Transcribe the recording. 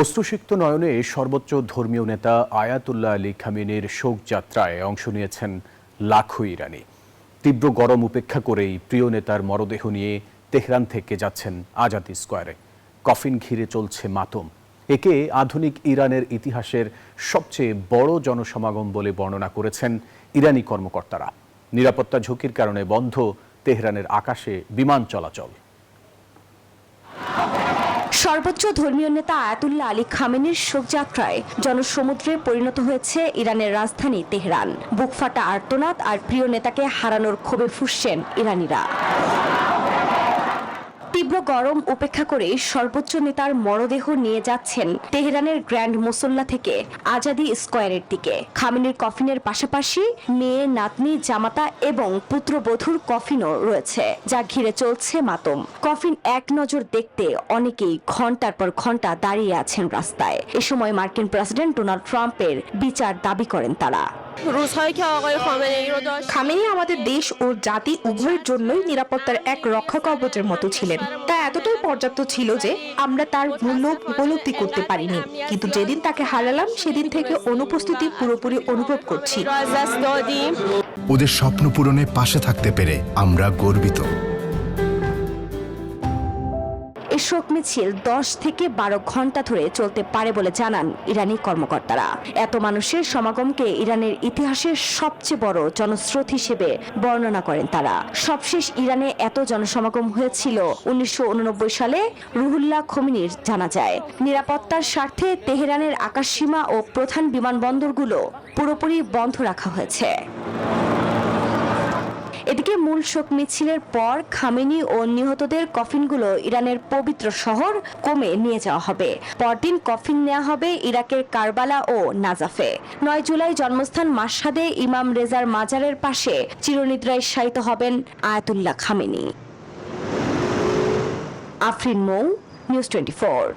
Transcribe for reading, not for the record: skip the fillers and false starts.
অশ্রুসিক্ত নয়নে সর্বোচ্চ ধর্মীয় নেতা আয়াতুল্লাহ আলী খামেনির শোকযাত্রায় অংশ নিয়েছেন লাখো ইরানি। তীব্র গরম উপেক্ষা করেই প্রিয় নেতার মরদেহ নিয়ে তেহরান থেকে যাচ্ছেন আজাদি স্কয়ারে। কফিন ঘিরে চলছে মাতম। একে আধুনিক ইরানের ইতিহাসের সবচেয়ে বড় জনসমাগম বলে বর্ণনা করেছেন ইরানি কর্মকর্তারা। নিরাপত্তা ঝুঁকির কারণে বন্ধ তেহরানের আকাশে বিমান চলাচল। সর্বোচ্চ ধর্মীয় নেতা আয়াতুল্লাহ আলী খামেনির শোকযাত্রায় জনসমুদ্রে পরিণত হয়েছে ইরানের রাজধানী তেহরান। বুকফাটা আর্তনাদ আর প্রিয় নেতাকে হারানোর ক্ষোভে ফুঁসছেন ইরানিরা। তীব্র গরম উপেক্ষা করে সর্বোচ্চ নেতার মরদেহ নিয়ে যাচ্ছেন তেহরানের গ্র্যান্ড মুসল্লা থেকে আজাদি স্কয়ারের দিকে। খামেনির কফিনের পাশাপাশি মেয়ে, নাতনি, জামাতা এবং পুত্রবধূর কফিনও রয়েছে, যা ঘিরে চলছে মাতম। কফিন এক নজর দেখতে অনেকেই ঘন্টার পর ঘন্টা দাঁড়িয়ে আছেন রাস্তায়। এ সময় মার্কিন প্রেসিডেন্ট ডোনাল্ড ট্রাম্পের বিচার দাবি করেন তারা। খামেনি আমাদের দেশ ও জাতি উভয়ের জন্যই নিরাপত্তার এক রক্ষা কবচের মতো ছিলেন। তা এতটাই পর্যাপ্ত ছিল যে আমরা তার মূল্য উপলব্ধি করতে পারিনি, কিন্তু যেদিন তাকে হারালাম সেদিন থেকে অনুপস্থিতি পুরোপুরি অনুভব করছি। ওদের স্বপ্ন পূরণে পাশে থাকতে পেরে আমরা গর্বিত। এই শোক মিছিল 10 থেকে 12 ঘন্টা ধরে চলতে পারে বলে জানান ইরানি কর্মকর্তারা। এত মানুষের সমাগমকে ইরানের ইতিহাসের সবচেয়ে বড় জনস্রোত হিসেবে বর্ণনা করেন তারা। সবশেষ ইরানে এত জনসমাগম হয়েছিল 1989 সালে রুহুল্লাহ খোমেনির জানাজায়। নিরাপত্তার স্বার্থে তেহরানের আকাশসীমা ও প্রধান বিমানবন্দরগুলো পুরোপুরি বন্ধ রাখা হয়েছে। এদিকে মূল শোক মিছিলের পর খামেনি ও নিহতদের কফিনগুলো ইরানের পবিত্র শহর কোমে নিয়ে যাওয়া হবে। পরদিন কফিন নেওয়া হবে ইরাকের কারবালা ও নাজাফে। 9 জুলাই জন্মস্থান মাশহাদে ইমাম রেজার মাজারের পাশে চিরনিদ্রায় শায়িত হবেন আয়াতুল্লাহ খামেনি। আফরিন মৌ, নিউজ 24।